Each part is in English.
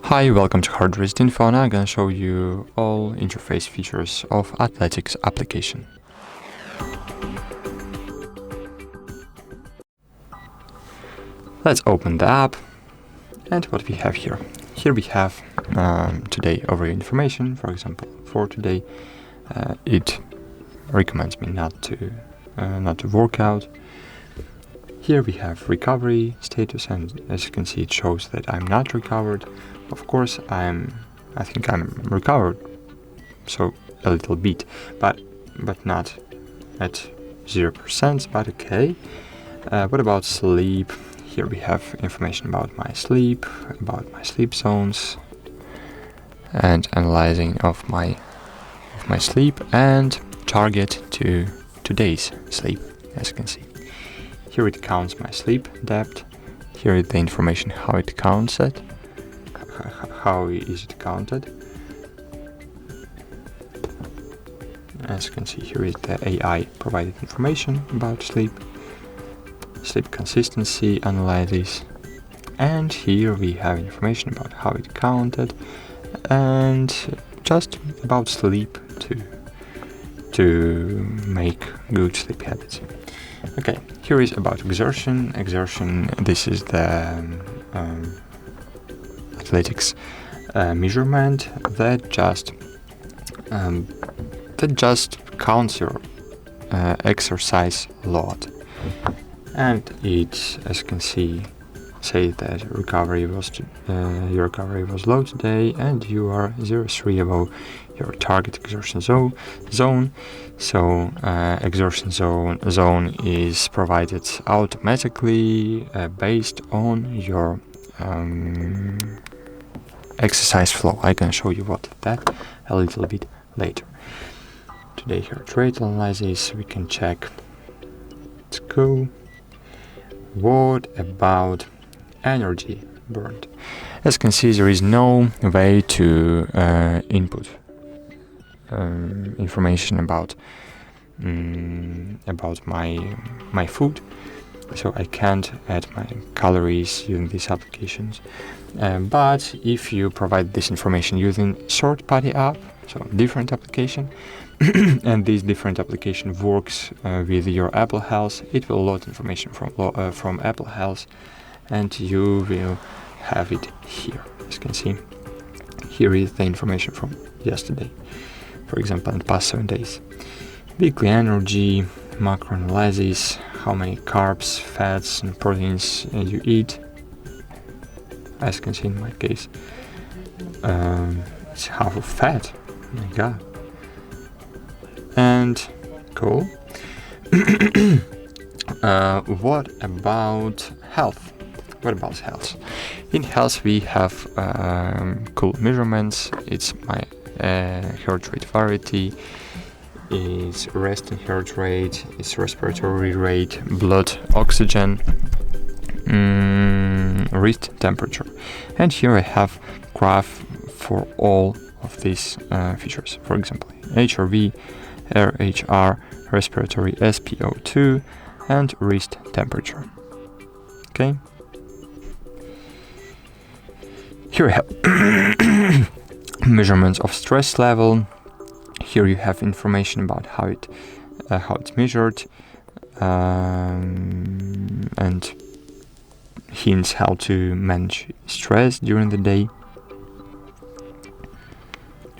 Hi, welcome to HardReset.Info, and I'm gonna show you all interface features of Athletycs application. Let's open the app, and what we have here. Here we have today overview information. For example, for today, it recommends me not to work out. Here we have recovery status, and as you can see, it shows that I'm not recovered. Of course, I think I'm recovered, so a little bit, but not at 0%. But okay. What about sleep? Here we have information about my sleep zones, and analyzing of my sleep and target to today's sleep, as you can see. Here it counts my sleep depth. Here is the information how it counts it. How is it counted? As you can see, here is the AI provided information about sleep consistency analysis, and here we have information about how it counted and just about sleep to make good sleep habits. Okay, here is about exertion. This is the Athletycs measurement that just counts your exercise load, and it, as you can see, says that your recovery was low today, and you are 0.3 above your target exertion zone. So exertion zone is provided automatically based on your exercise flow. I can show you what that a little bit later. Today heart rate analysis, we can check. Let's go. What about energy burned? As you can see, there is no way to input information about my food, so I can't add my calories using these applications. But if you provide this information using third-party app, so different application, and this different application works with your Apple Health, it will load information from Apple Health, and you will have it here. As you can see, here is the information from yesterday, for example, in the past 7 days. Weekly energy, macro analysis, how many carbs, fats, and proteins you eat. As you can see in my case, it's half of fat. Oh my god. And cool. What about health? In health, we have cool measurements. It's my heart rate variety, it's resting heart rate, it's respiratory rate, blood oxygen, wrist temperature. And here I have graph for all of these features. For example, HRV, RHR, respiratory SpO2, and wrist temperature. Okay. Here I have measurements of stress level. Here you have information about how it's measured, and hints how to manage stress during the day.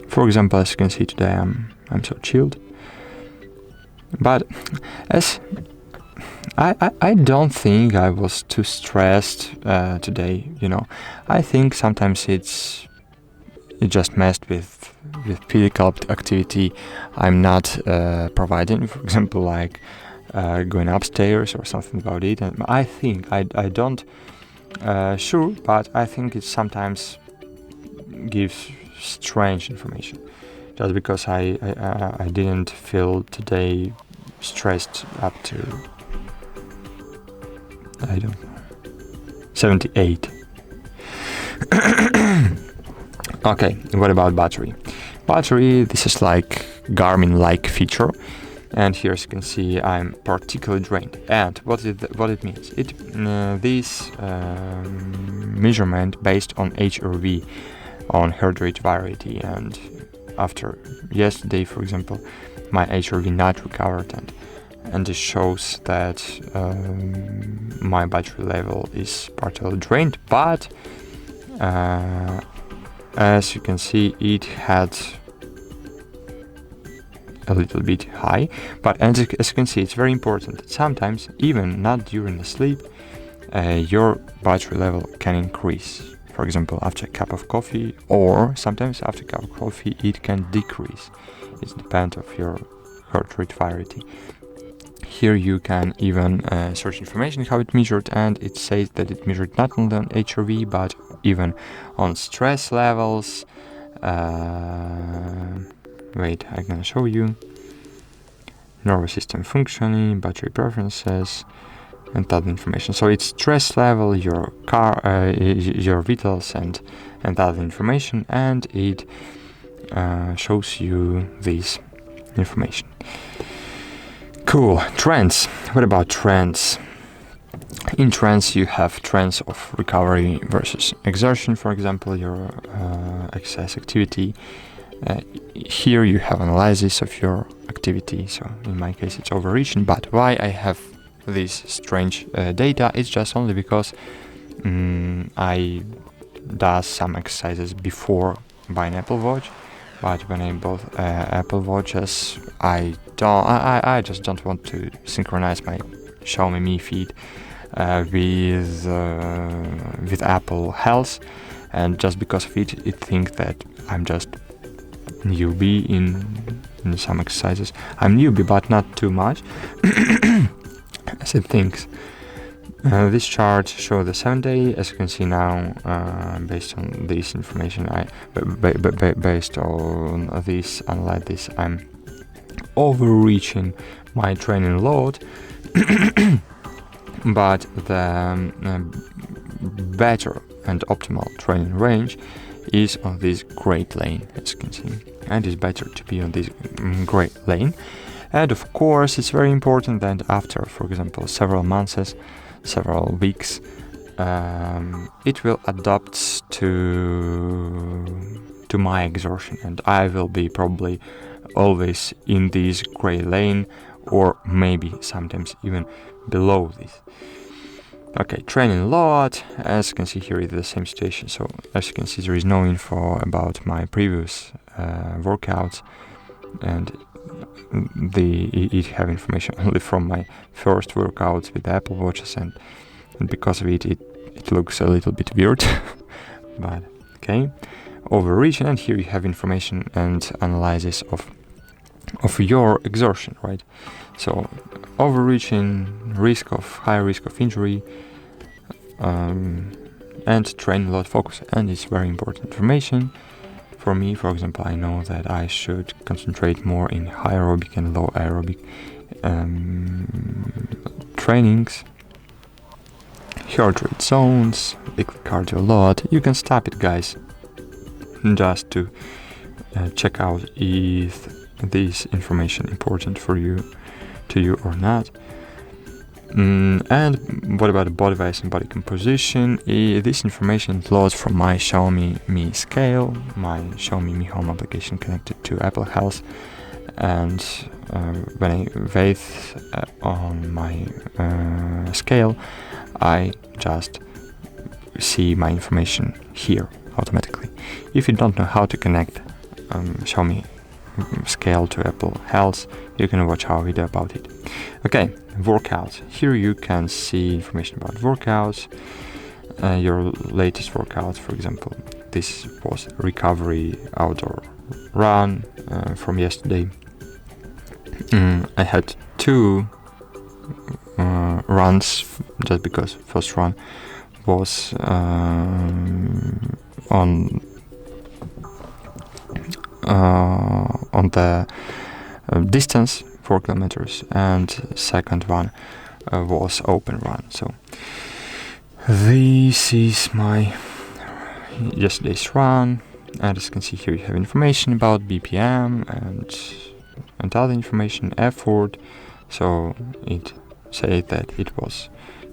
For example, as you can see today, I'm so chilled. But as I don't think I was too stressed today. I think sometimes it just messed with physical activity I'm not providing. For example, like going upstairs or something about it. And I think I don't sure, but I think it sometimes gives strange information. Just because I didn't feel today stressed up to, I don't know, 78. Okay, what about battery? This is like Garmin-like feature, and here as you can see, I'm particularly drained. And what it means? This measurement based on HRV on heart rate variety, and after yesterday, for example, my HRV not recovered, and this shows that my battery level is partly drained, but as you can see, it had a little bit high, but as you can see, it's very important that sometimes, even not during the sleep, your battery level can increase. For example, after a cup of coffee, or sometimes after a cup of coffee it can decrease. It depends of your heart rate variety. Here you can even search information how it measured, and it says that it measured not only on HRV but even on stress levels. Wait, I'm gonna show you. Nervous system functioning, battery preferences, and other information. So it's stress level, your vitals, and other information, and it shows you this information. Cool. Trends. What about trends? In trends, you have trends of recovery versus exertion. For example, your exercise activity. Here you have analysis of your activity. So in my case, it's overreaching. But why I have this strange data? It's just only because I does some exercises before buying Apple Watch. But when I bought Apple Watches, I just don't want to synchronize my Xiaomi Mi feed with Apple Health, and just because of it thinks that I'm just newbie in some exercises. I'm newbie, but not too much, as it thinks. This chart shows the 7-day. As you can see now, based on this information, based on this analysis, I'm overreaching my training load, but the better and optimal training range is on this gray lane, as you can see, and it's better to be on this gray lane. And of course, it's very important that after, for example, several months, several weeks, it will adapt to my exertion, and I will be probably always in this gray lane, or maybe sometimes even below this. Okay, training load. As you can see here, it's the same situation. So as you can see, there is no info about my previous workouts, and it have information only from my first workouts with the Apple Watches, and because of it looks a little bit weird. But okay, overreaching, and here you have information and analysis of your exertion, right? So overreaching, high risk of injury, and training load focus, and it's very important information. For me, for example, I know that I should concentrate more in high aerobic and low aerobic trainings, heart rate zones, liquid cardio load. You can stop it, guys, just to check out if this information important for you, or not. And what about the body weight and body composition? This information loads from my Xiaomi Mi scale, my Xiaomi Mi Home application connected to Apple Health, and when I weigh on my scale, I just see my information here automatically. If you don't know how to connect Xiaomi scale to Apple Health, you can watch our video about it. Okay, workouts. Here you can see information about workouts, your latest workouts. For example, this was recovery outdoor run from yesterday. I had 2 runs, just because first run was on the distance 4 kilometers, and second one was open run. So this is my yesterday's run, and as you can see here, you have information about BPM and other information, effort. So it said that it was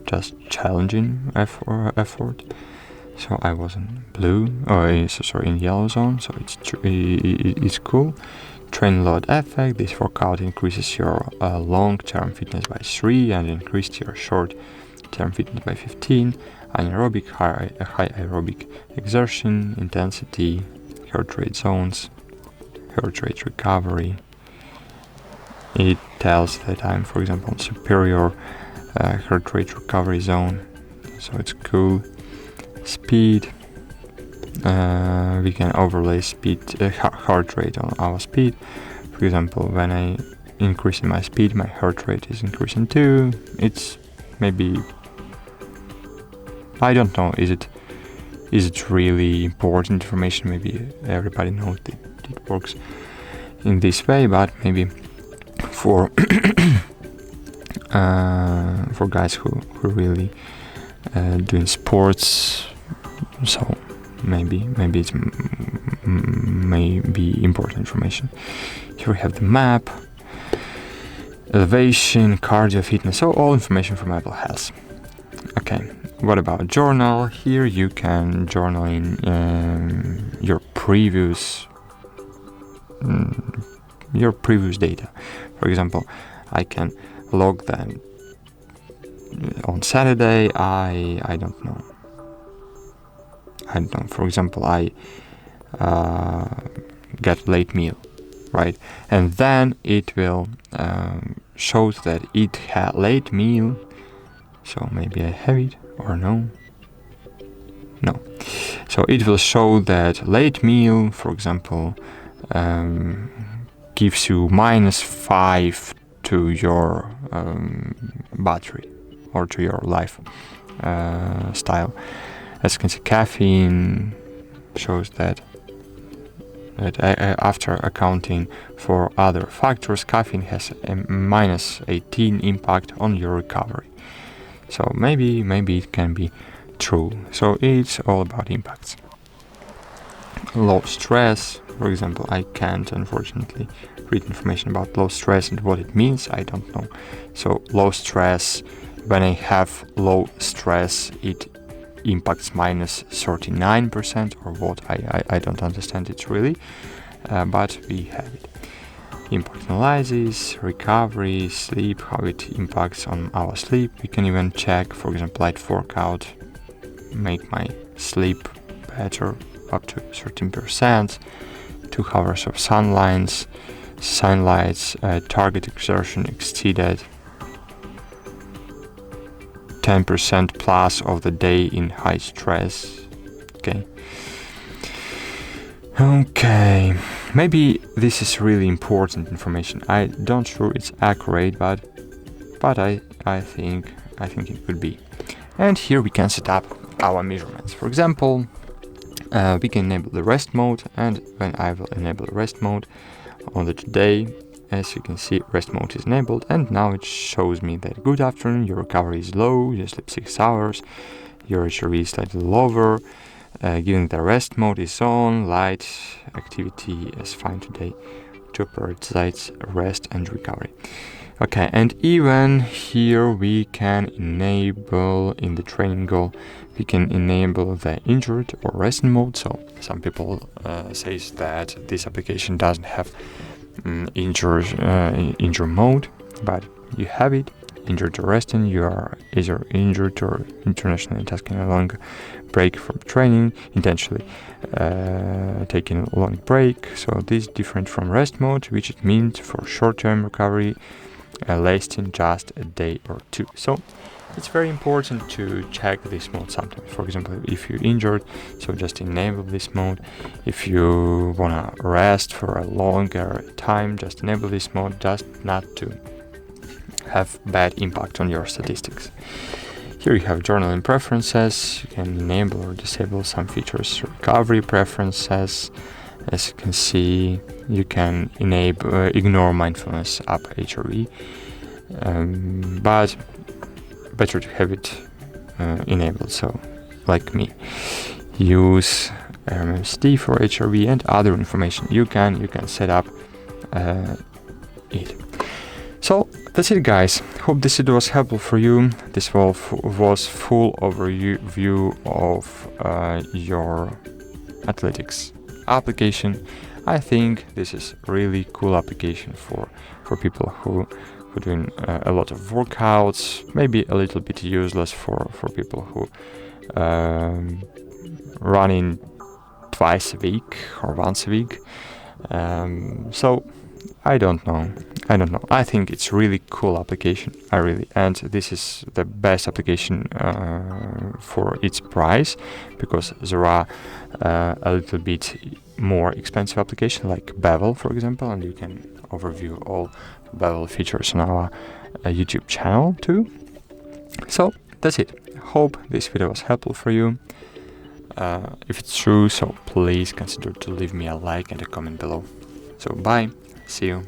just challenging effort. So I was in blue, in yellow zone, so it's cool. Train load effect. This workout increases your long-term fitness by 3 and increased your short-term fitness by 15. Anaerobic, high aerobic exertion, intensity, heart rate zones, heart rate recovery. It tells that I'm, for example, in superior heart rate recovery zone, so it's cool. Speed. We can overlay heart rate on our speed. For example, when I increase my speed, my heart rate is increasing too. It's maybe, I don't know, is it really important information? Maybe everybody knows that it works in this way, but maybe for for guys who really doing sports, so maybe it's maybe important information. Here we have the map, elevation, cardio, fitness, so all information from Apple Health. Okay, what about journal? Here you can journal in your previous data. For example, I can log them on Saturday. I don't know. For example, I get late meal, right? And then it will shows that it had late meal. So maybe I have it or no. So it will show that late meal, for example, gives you -5 to your battery or to your lifestyle. As you can see, caffeine shows that after accounting for other factors, caffeine has a -18 impact on your recovery. So maybe it can be true. So it's all about impacts. Low stress, for example, I can't unfortunately read information about low stress and what it means. I don't know. So low stress, when I have low stress, it impacts -39% or what? I don't understand it really, but we have it. Impact analysis, recovery, sleep, how it impacts on our sleep. We can even check, for example, light workout, make my sleep better up to 13%, 2 hours of sunlights, target exertion exceeded 10% plus of the day in high stress. Okay, maybe this is really important information. I don't sure it's accurate, but I think it could be. And here we can set up our measurements. For example, we can enable the rest mode, and when I will enable the rest mode on the today, as you can see, rest mode is enabled, and now it shows me that good afternoon, your recovery is low, you sleep 6 hours, your HRV is slightly lower, given the rest mode is on, light activity is fine today to prioritize rest and recovery. Okay, and even here we can enable in the training goal, we can enable the injured or resting mode. So some people says that this application doesn't have injured mode, but you have it. Injured or resting, you are either injured or internationally tasking a long break from training, intentionally taking a long break. So this is different from rest mode, which it means for short-term recovery, lasting just a day or 2. So it's very important to check this mode sometimes. For example, if you're injured, so just enable this mode. If you wanna rest for a longer time, just enable this mode, just not to have bad impact on your statistics. Here you have journaling preferences. You can enable or disable some features. Recovery preferences. As you can see, you can ignore mindfulness up HRV, but better to have it enabled. So, like me, use RMSD for HRV and other information. You can set up it. So that's it, guys. Hope this video was helpful for you. This was full overview of your Athletycs application. I think this is really cool application for people who doing a lot of workouts, maybe a little bit useless for people who running twice a week or once a week. So I don't know. I think it's really cool application. And this is the best application for its price, because there are a little bit more expensive application like Bevel, for example, and you can overview all Bevel features on our YouTube channel too. So that's it. Hope this video was helpful for you. If it's true, so please consider to leave me a like and a comment below. So bye, see you.